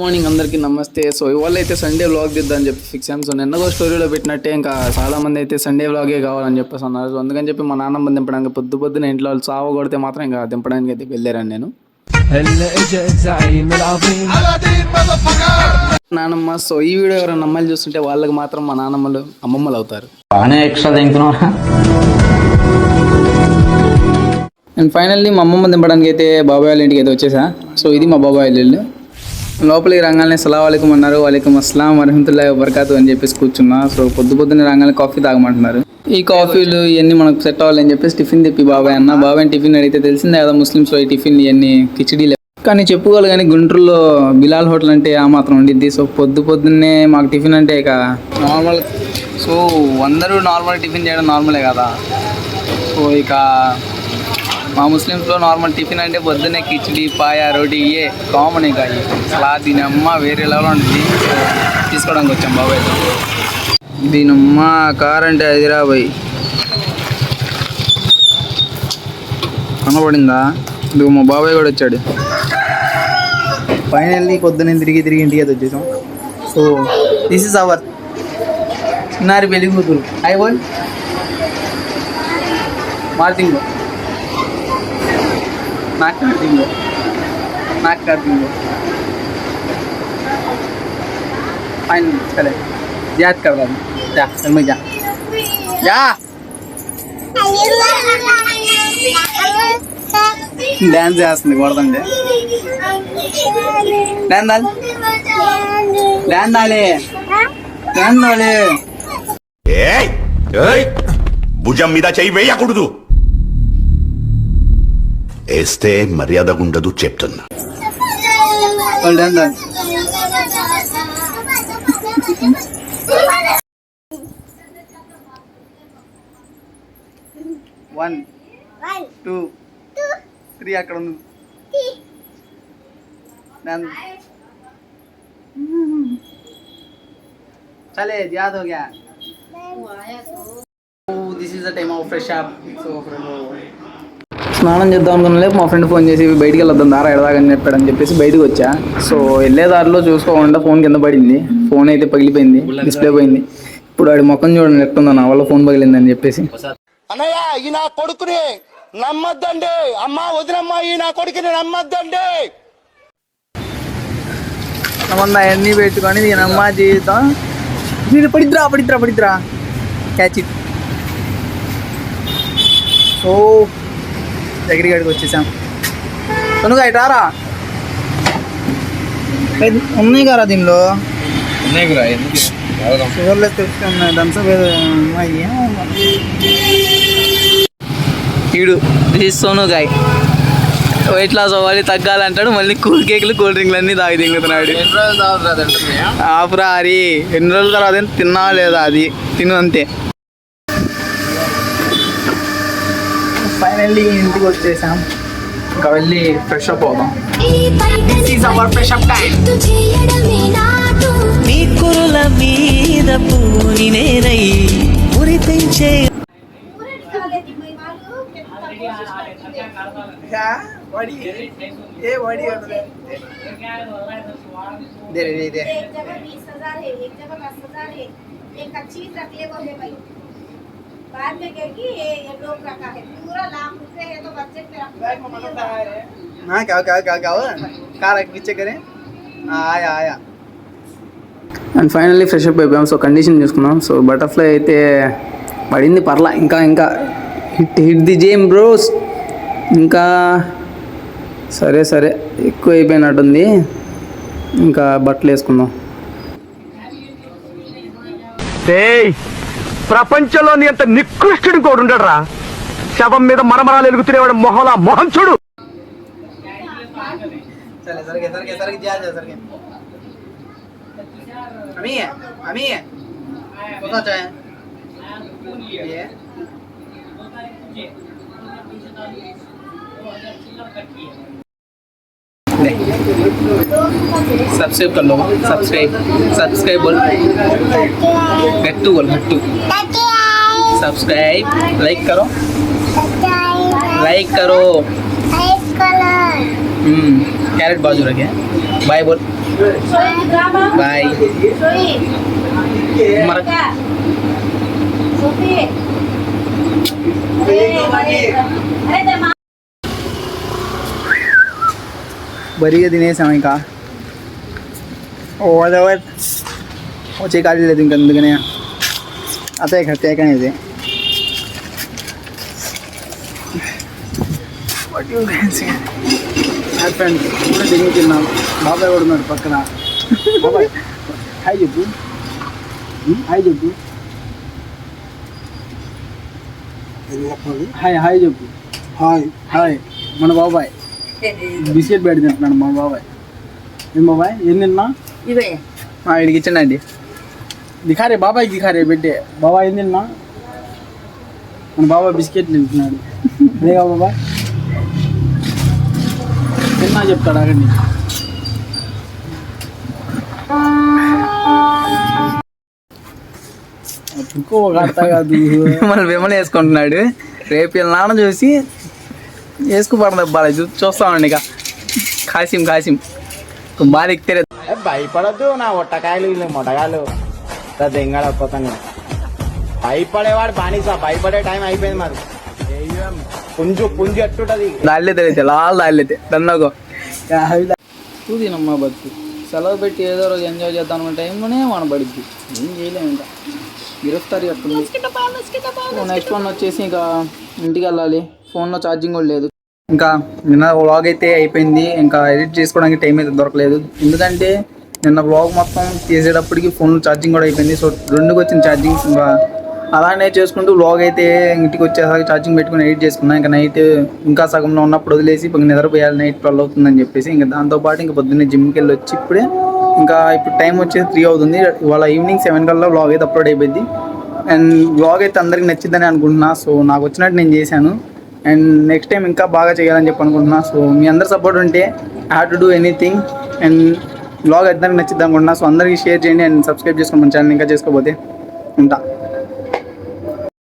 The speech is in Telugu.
మార్నింగ్ అందరికీ నమస్తే. సో ఇవాళ అయితే సండే వ్లాగ్ దిద్దామని చెప్పి ఫిక్స్ అయ్యాం. సో నిన్నగో స్టోరీలో పెట్టినట్టే ఇంకా చాలా మంది అయితే సండే వ్లాగే కావాలని చెప్పేసి అన్నారు. సో అందుకని చెప్పి మా నాన్నమ్మ దింపడానికి పొద్దున ఇంట్లో వాళ్ళు చావ కొడితే మాత్రం ఇంకా దింపడానికి అయితే వెళ్ళారని నేను నానమ్మ. సో ఈ వీడియో ఎవరైనా అమ్మాయిలు చూస్తుంటే వాళ్ళకి మాత్రం మా నాన్నమ్మలు అమ్మమ్మలు అవుతారు. అండ్ ఫైనల్లీ మా అమ్మమ్మ దింపడానికి అయితే బాబాయ్ వాళ్ళ ఇంటికి అయితే వచ్చేసా. సో ఇది మా బాబాయ్ వాళ్ళ ఇల్లు. లోపలికి రంగానే సలాం వాలేకుం అన్నారు. వాలేకుం అస్సలాం వరహమతుల్లాహి వబరకాతు అని చెప్పేసి కూర్చున్నా. సో పొద్దున్నే రంగానే కాఫీ తాగమంటున్నారు. ఈ కాఫీలు ఇవన్నీ మనకు సెట్ అవ్వాలని చెప్పేసి టిఫిన్ తెప్పి బాబాయ్ అన్న. బాబాయ్ టిఫిన్ అడిగితే తెలిసిందే కదా ముస్లిమ్స్లో ఈ టిఫిన్ ఇవన్నీ కిచిడీలే. కానీ చెప్పుకోవాలి కానీ గుంటూరులో బిలాల్ హోటల్ అంటే ఆ మాత్రం ఉండిద్ది. సో పొద్దున్నే మాకు టిఫిన్ అంటే ఇక నార్మల్. సో అందరూ నార్మల్ టిఫిన్ చేయడం నార్మలే కదా. సో ఇక మా ముస్లిమ్స్లో నార్మల్ టిఫిన్ అంటే పొద్దున్నే కిచిడి పాయ రోటీ ఇవే కామన్. ఇక అసలు దీనమ్మ వేరే లెవెల్ ఉంటుంది. తీసుకోవడానికి వచ్చాం బాబాయ్. దీనమ్మ కార్ అంటే హైదరాబాద్ కనబడిందా? ఇది మా బాబాయ్ కూడా వచ్చాడు. ఫైనల్లీ పొద్దున్న తిరిగి ఇంటికి అయితే వచ్చేసాం. సో దిస్ ఇస్ అవర్ చిన్నారి పెళ్లి కూతురు. ఐ వన్ మార్చింగ్ नाक कर देंगे फाइन. चले याद कर रहा जा चल मैं जा డాన్స్ చేస్తుంది కొడదండి. భుజం మీద చెయ్యి వేయకూడదు. వేస్తే మర్యాదగా ఉండదు చెప్తున్నా. वन टू थ्री అక్కడ ఉంది. चले याद हो गया. This is the time of fresh up. So స్నానం చేద్దాం అనుకున్నా మా ఫ్రెండ్ ఫోన్ చేసి బయటికి వెళ్ళొద్దాం దారా ఎడదాగని చెప్పాడని చెప్పేసి బయటకు వచ్చా. సో వెళ్ళే దారిలో చూసుకోకుండా ఫోన్ కింద పడింది. ఫోన్ అయితే పగిలిపోయింది, డిస్ప్లే పోయింది. ఇప్పుడు వాడి ముఖం చూడండి ఎట్టుందా నా వల్ల ఫోన్ పగిలింది అని చెప్పేసి. అన్నయ్య ఈ నా కొడుకుని నమ్మద్దండి, అమ్మ వదినమ్మా ఈ నా కొడుకుని నమ్మద్దండి. అవన్నీ పెట్టుకొని దీనమ్మ జీవితం పడిద్రా క్యాచ్ ఇట్. సో దగ్గరికి గడికి వచ్చేసాం. కనుక ఇటారా ఉన్నాయి కదా దీనిలో షుగర్లెస్ తెచ్చి ఉన్నాయి. థమ్స్అప్ ఈడు సోను గాయ్ వెయిట్ లాస్ అవ్వాలి తగ్గాలంటాడు. మళ్ళీ కూల్ కేకులు కూల్ డ్రింక్లు అన్నీ తాగి తింగుతున్నాడు. ఆపురా హరి, ఎన్ని రోజుల తర్వాత తిన్నా లేదా అది తిను అంతే. ఫైనల్లీ ఇంటికి వచ్చేసాం. ఇంకా వెళ్ళి ఫ్రెష్ అప్ అవుదాం. बाद में कहेगी ये लोग रखा है पूरा ₹1,00,000 है तो बजट में रखना है. कार पीछे करें आया. అండ్ ఫైనల్లీ ఫ్రెష్ అప్ అయిపోయాం. సో కండిషన్ చూసుకున్నాం. సో బటర్ఫ్లై అయితే పడింది పర్లా. ఇంకా హిట్ ది జేమ్ బ్రోస్. ఇంకా సరే ఎక్కువ అయిపోయినట్టుంది. ఇంకా బట్టలు వేసుకుందాం. ప్రపంచంలోని అంత నికృష్టుడు కూడా ఉండడరా. శవం మీద మరమరాలు ఎలుగుతునేవాడు మొహలా మొహం చూడు. सब्सक्राइब कर लो. सब्सक्राइब बोल गट्टू बोल गट्टू. सब्सक्राइब लाइक करो. कैरेट बाजू रखे. बाय बोल. Soy drama. Bye. Soy. Mar- Erika. Sophie. अरे ते माँ బరిగా తినేసాం ఇంకా వచ్చే ఖాళీ లేదు ఇంకా అందుకనే అతే ఖర్చే అనేది ఫ్రెండ్స్ కూడా దిగి తిన్నాం. బాబాయ్ కూడా ఉన్నాడు పక్కన. బాబాయ్ హాయ్ చెప్పు, హాయ్ చెప్పు, హాయ్ హాయ్ చెప్పు. Hi hi. మన బాబాయ్ బిస్కెట్ బయట తింటున్నాడు మా బాబాయ్. ఏం బాబాయ్ ఏం తిన్నా ఇడికి ఇచ్చిండండి. దిఖారే బాబాయ్, దిఖారే బిడ్డే. బాబాయ్ ఏం తిన్నా? మన బాబాయ్ బిస్కెట్లు తింటున్నాడు. అదేగా బాబాయ్ తిన్నా చెప్తాడు అక్కడిని. ఇంకో కడతా కాదు మన విమల వేసుకుంటున్నాడు. రేపు వీళ్ళ నాన్న చూసి వేసుకుపడదు బాగా చూస్తామండి. ఇక కాసిం బాగా ఎక్కితే భయపడద్దు నా ఒట్టకాయలు వీళ్ళు మొట్టకాయలు దెంగడపోతాను. భయపడేవాడు బానిస, భయపడే టైం అయిపోయింది మరి. పుంజు ఎట్టుంటది దాళ్ళైతే లాల్ దాళ్ళైతే దన్నగో చూదినమ్మా బతుకు. సెలవు పెట్టి ఏదో రోజు ఎంజాయ్ చేద్దాం అనుకున్న టైంలోనే మన పడిద్ది. ఏం చేయలేము ఇంకా. గిరఫ్తారీ వస్తుంది. నెక్స్ట్ వన్ వచ్చేసి ఇంకా ఇంటికి వెళ్ళాలి. ఫోన్లో ఛార్జింగ్ కూడా లేదు. ఇంకా నిన్న వ్లాగ్ అయితే అయిపోయింది. ఇంకా ఎడిట్ చేసుకోవడానికి టైం అయితే దొరకలేదు. ఎందుకంటే నిన్న వ్లాగ్ మొత్తం తీసేటప్పటికి ఫోన్ ఛార్జింగ్ కూడా అయిపోయింది. సో 2కి వచ్చిన ఛార్జింగ్. ఇంకా అలానే చేసుకుంటూ వ్లాగ్ అయితే ఇంటికి వచ్చేసరికి ఛార్జింగ్ పెట్టుకుని ఎడిట్ చేసుకున్నాను. ఇంకా నైట్ ఇంకా సగంలో ఉన్నప్పుడు వదిలేసి ఇప్పుడు నిద్రపోయాలి. నైట్ 12 అవుతుందని చెప్పేసి ఇంకా దాంతోపాటు ఇంకా పొద్దున్నే జిమ్కి వెళ్ళి వచ్చి ఇప్పుడు టైం వచ్చేసి 3 అవుతుంది. ఇవాళ ఈవినింగ్ 7 కల్లా వ్లాగ్ అయితే అప్లోడ్ అయిపోయింది. అండ్ వ్లాగ్ అయితే అందరికి నచ్చిద్దని అనుకుంటున్నా. సో నాకు వచ్చినట్టు నేను చేశాను. అండ్ నెక్స్ట్ టైం ఇంకా బాగా చేయాలని చెప్పి అనుకుంటున్నా. సో మీ అందరి సపోర్ట్ ఉంటే have to do anything. And vlog అందరికి నచ్చిద్ది అనుకుంటున్నా. సో అందరికీ షేర్ చేయండి అండ్ సబ్స్క్రైబ్ చేసుకోండి మన ఛానల్ ఇంకా చేసుకోకపోతే. ఉంటా.